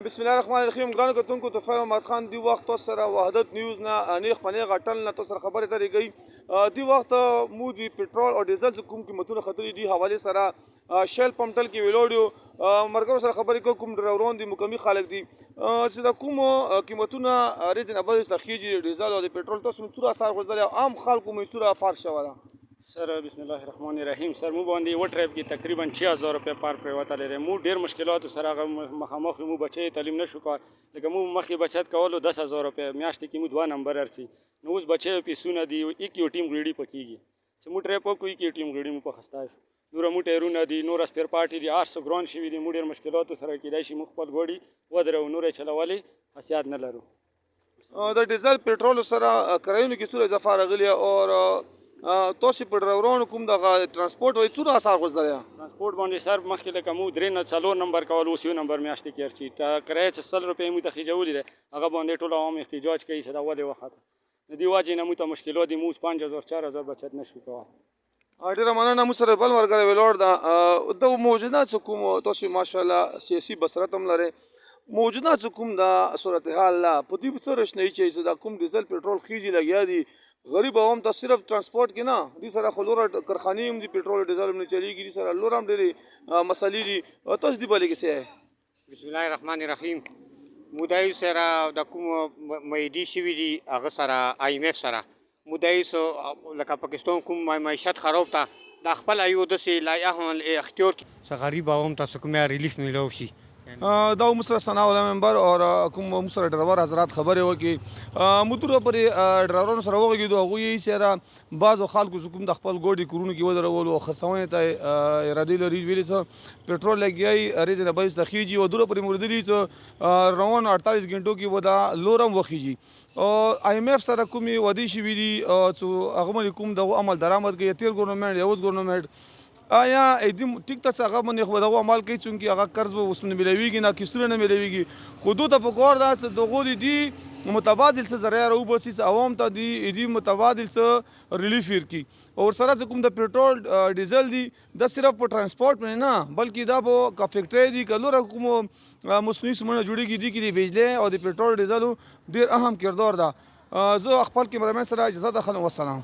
بسم الله الرحمن الرحیم ګرانو کتونکو طوفان محمد خان دی وخت تاسو سره وحدت نیوز نه نیغ پنیغ غټل نه تاسو سره خبرې درې گئی دی وخت مو دی پټرول او ډیزل کوم قیمتونه خطرې دی حواله سره شیل پمپټل کې ویلوډیو مرګرو سره خبرې کوم ډرایورون دي مکمل خالق دي چې دا کوم قیمتونه ریزنبل تخیجی ډیزل او د پټرول تاسو مصور اثر غوړل عام خلکو مصور افار شواله سر بسم الله الرحمن الرحیم سر مو باندې و ټریپ کې تقریبا 6000 روپے پار پریوته لري مو ډیر مشکلات سره مخامخ مو بچي تعلیم نشو کار لکه مو مخې بچت کولو 10000 روپے میاشت کې مو 2 نمبر ارسي نو اوس بچي پیسونه دی یک یو ټیم ګریډي پکېږي چې مو ټریپ کوي کې ټیم ګریډي مو په خستا شو نور مو ټیرونه دي نور سپیر پارټي دي ارس ګران شي دي مو ډیر مشکلات سره کېدای شي مخ خپل ګوډي ودرو نور چلولي حسیات نه لرو د ډیزل پټرول سره کرایونو کې څوره اضافه راغلی او تاسو په ډرایورانو کوم د ترانسپورت وای څوره اثر غوښتل ترانسپورت باندې سر مخکې لکه مو 3 نه 4 نمبر کول اوس یو نمبر میاشتې کې ارچی تا کرای چې 100 روپے مو ته خېجولې ده هغه باندې ټول عوام احتجاج کوي چې دا ولې وخت د دی واجب نه مو ته مشکلات دي مو 5000 4000 بچت نشو کوه ډیره مننه مو سره بل ورګره ویلوړ دا د موجودات کوم تاسو ماشاءالله سیاسي بصرت هم لري موجودات کوم دا صورتحال لا په دې څه رښنی چې دا کوم ډیزل پټرول خېجی لګیا دي غریب عوام ته صرف ترانسپورت کې نه دي سره خلور کارخانې هم دي پټرول ډیزل هم چلیږي دي سره لور هم ډېرې مسلې دي تاسو دی بلې کې څه بسم الله الرحمن الرحیم مدای سره د کوم مېدی شوی دي هغه سره آی ایم اف سره مدای سو لکه پاکستان کوم معیشت خراب تا د خپل ایو د سي لایحه اختیار څه غریب عوام ته کومه ریلیف ملو شي دا مسره ثنا ولا منبر او کوم مسره ډرایور حضرات خبره وکي متور پر ډرایورونو سره وګړي دوه غوي سره بعضو خلکو کوم د خپل ګوډي کورونو کې ودرول او خرڅونه ته اراده لري ویل څه پټرول لګي ریزنه بایس تخیجی او دوره پر موردلی څه روان 48 غنټو کې ودا لورم وخیجی او آی ایم اف سره کومي ودی شي ویلي څو هغه کوم د عمل درآمد کې تیر ګورنمنت یوز ګورنمنت آیا ایدم ټیک ته څنګه باندې خو دغه عمل کوي چې هغه قرض به وسمن ملويږي نه کیستونه نه ملويږي حدود په کور دا څه دغه دي متبادل څه ذریعہ او بسیس عوام ته دي متبادل څه ریلیف ورکی او سره کوم د پټرول ډیزل دي د صرف په ترانسپورت نه بلکې دا په کا فیکټری دي کلو کوم مصنوعي سمونه جوړیږي دي کې د بجلی او د پټرول ډیزل ډیر اهم کردار ده زه خپل کیمرامن سره اجازه ده خلک والسلام